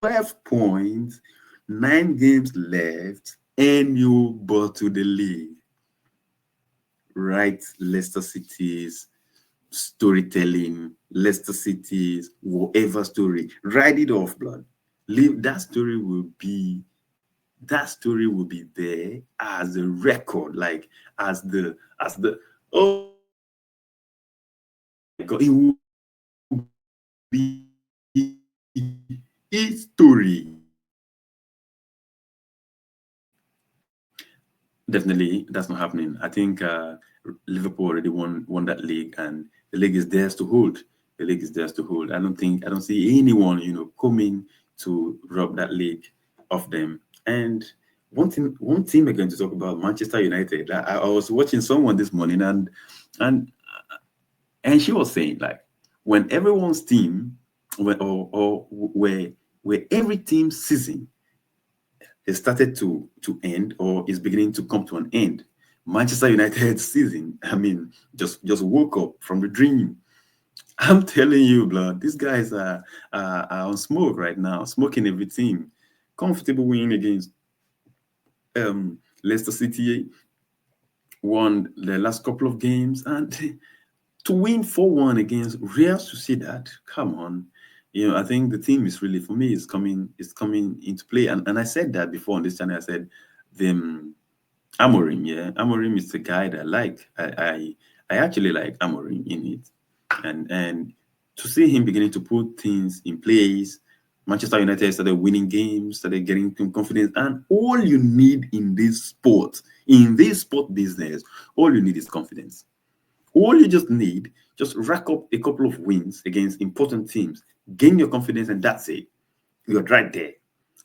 12 points, 9 games left, and you bottle the league. Right, Leicester City's storytelling, Leicester City's whatever story, write it off, blood. Leave that story will be there as a record, like as the oh my God, it will be history. Definitely, that's not happening. I think Liverpool already won that league, and the league is theirs to hold. The league is theirs to hold. I don't see anyone, coming to rob that league off them. And one team again to talk about, Manchester United. I was watching someone this morning, and she was saying, like, when everyone's team, where every team's season it started to end or is beginning to come to an end. Manchester United's season, I mean, just woke up from the dream. I'm telling you, blood, these guys are on smoke right now, smoking every team. Comfortable win against Leicester City, won the last couple of games, and to win 4-1 against Real Sociedad, come on. I think the team is really, for me, is coming into play. And I said that before on this channel. I said them Amorim, yeah. Amorim is the guy that I like. I actually like Amorim in it. And to see him beginning to put things in place, Manchester United started winning games, started getting confidence. And all you need in this sport business, all you need is confidence. All you just need, just rack up a couple of wins against important teams, gain your confidence, and that's it. You're right there.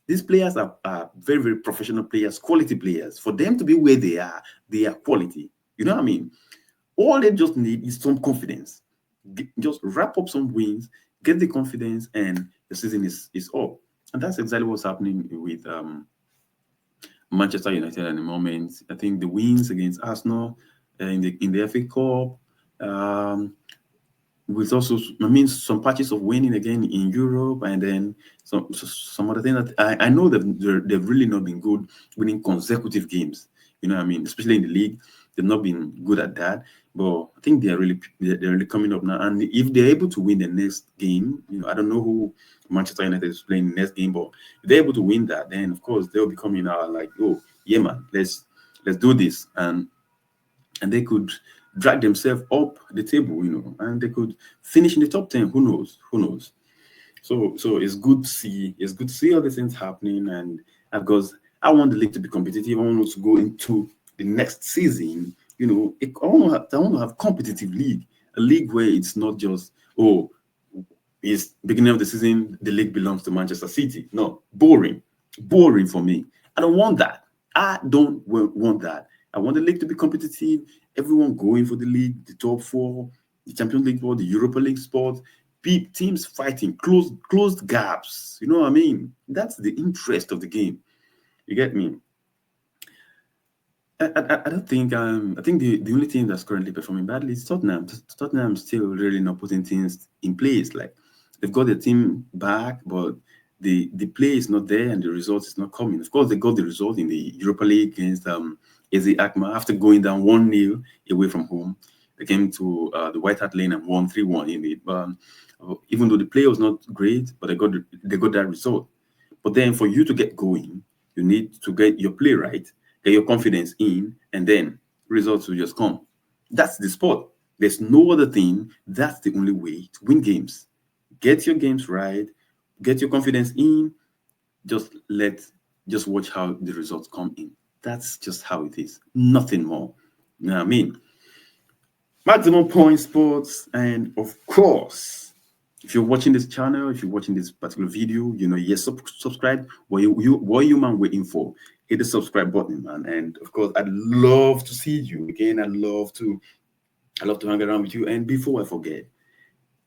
These players are very, very professional players, quality players. For them to be where they are quality. You know what I mean? All they just need is some confidence. Just wrap up some wins, get the confidence, and the season is up. And that's exactly what's happening with Manchester United at the moment. I think the wins against Arsenal in the FA Cup, with also, some patches of winning again in Europe, and then some other things that I know that they've really not been good winning consecutive games. You know what I mean? Especially in the league, they've not been good at that. But I think they're really coming up now. And if they're able to win the next game, I don't know who Manchester United is playing the next game, but if they're able to win that, then of course they'll be coming out like, oh yeah, man, let's do this, and they could drag themselves up the table, and they could finish in the top 10. Who knows? So it's good to see all these things happening, and of course I want the league to be competitive. I want us to go into the next season. I want to have competitive league, a league where it's not just, oh, it's beginning of the season, the league belongs to Manchester City. No, boring for me. I don't want that. I don't want that. I want the league to be competitive. Everyone going for the league, the top four, the Champions League spot, the Europa League spot. Teams fighting, closed gaps. You know what I mean? That's the interest of the game. You get me? I don't think I think the only team that's currently performing badly is Tottenham. Tottenham's still really not putting things in place. Like they've got their team back, but the play is not there and the result is not coming. Of course, they got the result in the Europa League against AZ Akma after going down 1-0 away from home. They came to the White Hart Lane and won 3-1 in it. Even though the play was not great, but they got that result. But then for you to get going, you need to get your play right, get your confidence in, and then results will just come. That's the sport. There's no other thing. That's the only way to win games. Get your games right, get your confidence in, just watch how the results come in. That's just how it is. Nothing more. You know what I mean? Maximum Point Sports, and of course, if you're watching this channel, if you're watching this particular video, you know, yes, subscribe. What you man waiting for? Hit the subscribe button, man. And of course, I'd love to see you again. I love to hang around with you. And before I forget,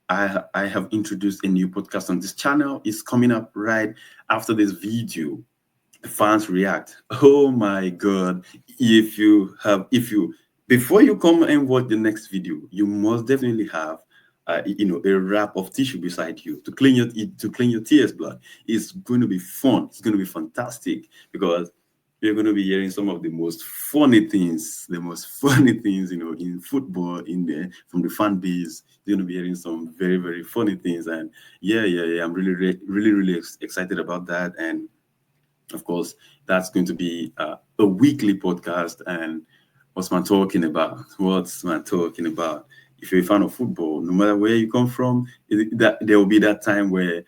I have introduced a new podcast on this channel. It's coming up right after this video. The fans react. Oh my God! If you before you come and watch the next video, you must definitely have a wrap of tissue beside you to clean your tears blood. It's going to be fun. It's going to be fantastic because you're going to be hearing some of the most funny things, in football, from the fan base. You're going to be hearing some very, very funny things. And yeah. I'm really excited about that. And of course, that's going to be a weekly podcast. And what's man talking about? If you're a fan of football, no matter where you come from, that there will be that time where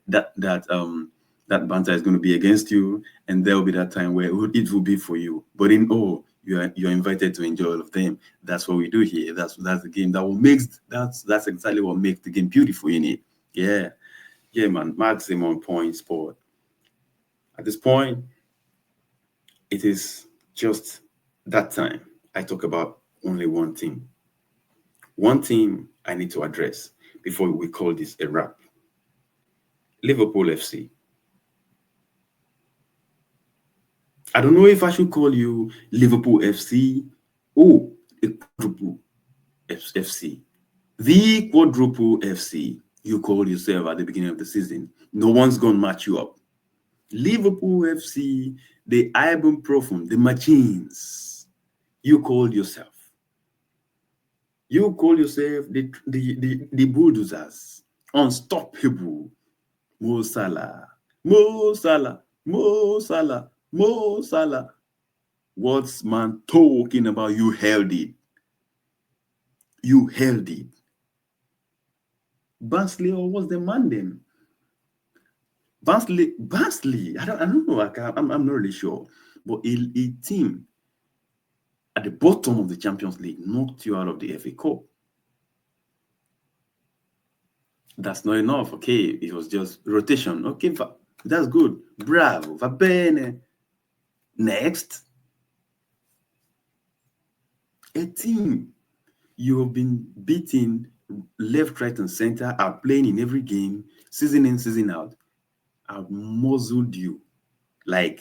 that banter is going to be against you, and there will be that time where it will be for you. But in all, you're invited to enjoy all of them. That's what we do here. That's the game that's exactly what makes the game beautiful in it. Yeah, man. Maximum Point Sport. At this point, it is just that time. I talk about only one thing. One thing I need to address before we call this a wrap. Liverpool FC. I don't know if I should call you Liverpool FC or a quadruple FC. The quadruple FC you call yourself at the beginning of the season. No one's going to match you up. Liverpool FC, the Ibuprofen, the machines. You call yourself. You call yourself the bulldozers. Unstoppable. Mo Salah. What's man talking about? You held it. Barnsley, or what's the man then? Barnsley. I don't know. I'm not really sure. But a team at the bottom of the Champions League knocked you out of the FA Cup. That's not enough. Okay, it was just rotation. Okay, that's good. Bravo. Va bene. Next. A team you have been beating left, right, and center, are playing in every game, season in, season out, have muzzled you, like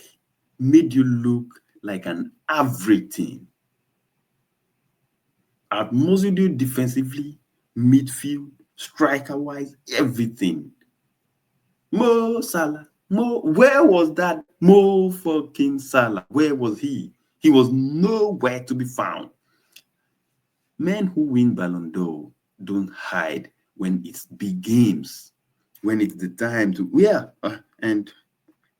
made you look like an average team. I've muzzled you defensively, midfield, striker-wise, everything. Mo Salah. Where was that Mo fucking Salah? Where was he? He was nowhere to be found. Men who win Ballon d'Or don't hide when it's big games, when it's the time to, and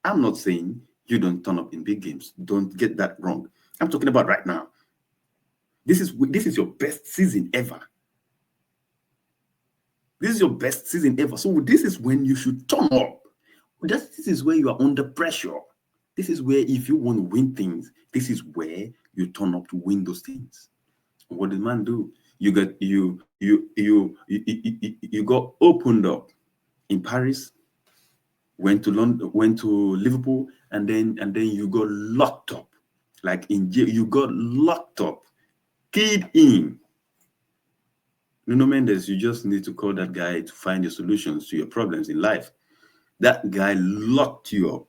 I'm not saying you don't turn up in big games. Don't get that wrong. I'm talking about right now. This is your best season ever. This is your best season ever. So this is when you should turn up. This is where you are under pressure. This is where, if you want to win things, this is where you turn up to win those things. What did man do? You got opened up in Paris, went to London, went to Liverpool, and then you got locked up, like in jail. You got locked up, keyed in. Nuno Mendes, you just need to call that guy to find the solutions to your problems in life. That guy locked you up.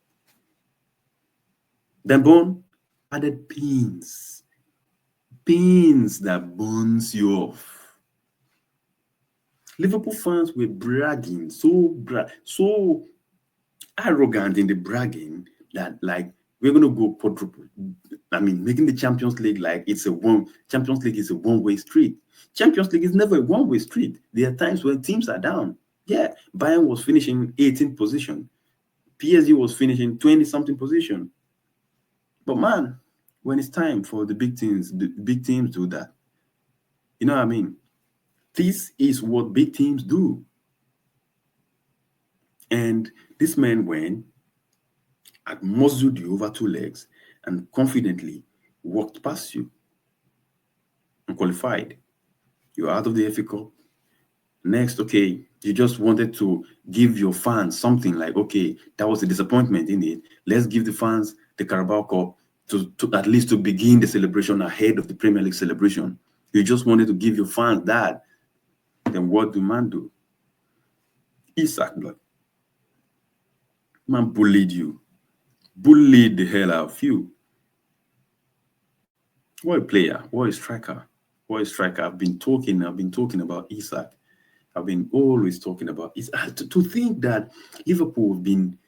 Then Bone added pins that burns you off. Liverpool fans were bragging, so arrogant in the bragging that like we're gonna go quadruple. I mean, making the Champions League like Champions League is a one-way street. Champions League is never a one-way street. There are times when teams are down. Yeah, Bayern was finishing 18th position. PSG was finishing 20-something position. But man, when it's time for the big teams do that. You know what I mean? This is what big teams do. And this man went and muzzled you over two legs and confidently walked past you and qualified. You're out of the FA Cup. Next, okay, you just wanted to give your fans something like, okay, that was a disappointment in it. Let's give the fans the Carabao Cup to at least to begin the celebration ahead of the Premier League celebration. You just wanted to give your fans that. Then what do man do? Isak, blood. Man bullied you. Bullied the hell out of you. What a player. What a striker. What a striker. I've been talking about Isak. I've been always talking about Isak. To think that Liverpool have been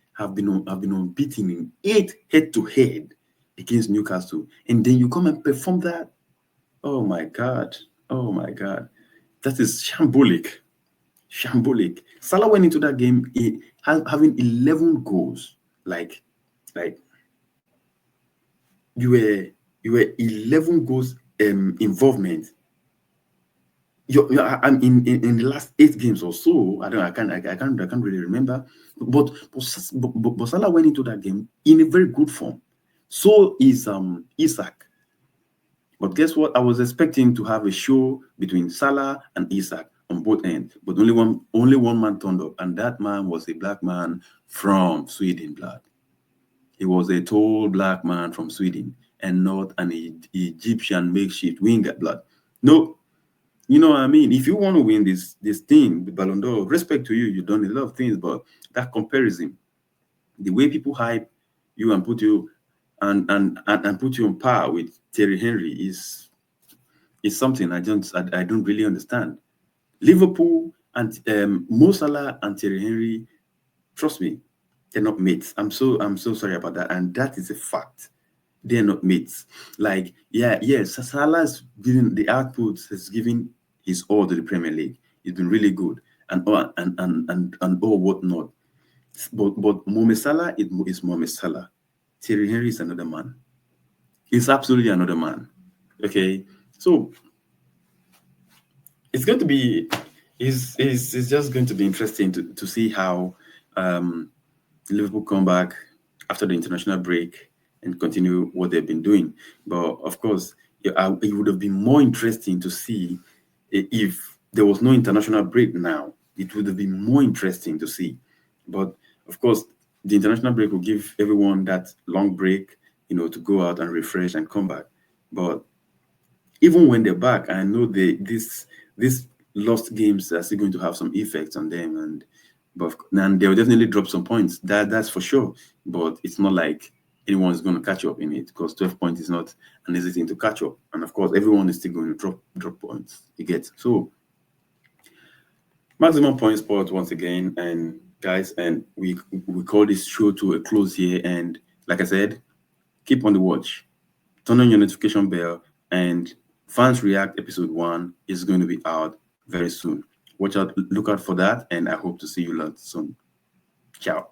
unbeaten in 8 head-to-head against Newcastle, and then you come and perform that. Oh my God. Oh my God. That is shambolic. Shambolic. Salah went into that game having 11 goals. Like you were 11 goals involvement. I'm in the last 8 games or so. I can't really remember. But Salah went into that game in a very good form. So is Isak. But guess what? I was expecting to have a show between Salah and Isak on both ends, but only one man turned up, and that man was a black man from Sweden, blood. He was a tall black man from Sweden and not an Egyptian makeshift winger, blood. No, you know what I mean? If you want to win this thing, the Ballon d'Or, respect to you, you've done a lot of things, but that comparison, the way people hype you and put you and put you on par with Thierry Henry is something I don't really understand. Liverpool and Mo Salah and Thierry Henry, trust me, they're not mates. I'm so sorry about that, and that is a fact. They're not mates. Like, yes, Salah's given the output, has given his all to the Premier League. He's been really good and all whatnot. But Mohamed Salah is Mohamed Salah. Thierry Henry is another man. He's absolutely another man. Okay, so it's going to be it's just going to be interesting to see how Liverpool come back after the international break and continue what they've been doing. But of course, it would have been more interesting to see if there was no international break now. It would have been more interesting to see. But of course, the international break will give everyone that long break, to go out and refresh and come back. But even when they're back, I know these lost games are still going to have some effects on them, and they'll definitely drop some points. That's for sure. But it's not like anyone's going to catch up in it, because 12 points is not an easy thing to catch up. And of course, everyone is still going to drop points. You get so maximum point sport once again, and guys, and we call this show to a close here. And like I said, keep on the watch, turn on your notification bell, and Fans React episode 1 is going to be out very soon. Look out for that, and I hope to see you lot soon. Ciao.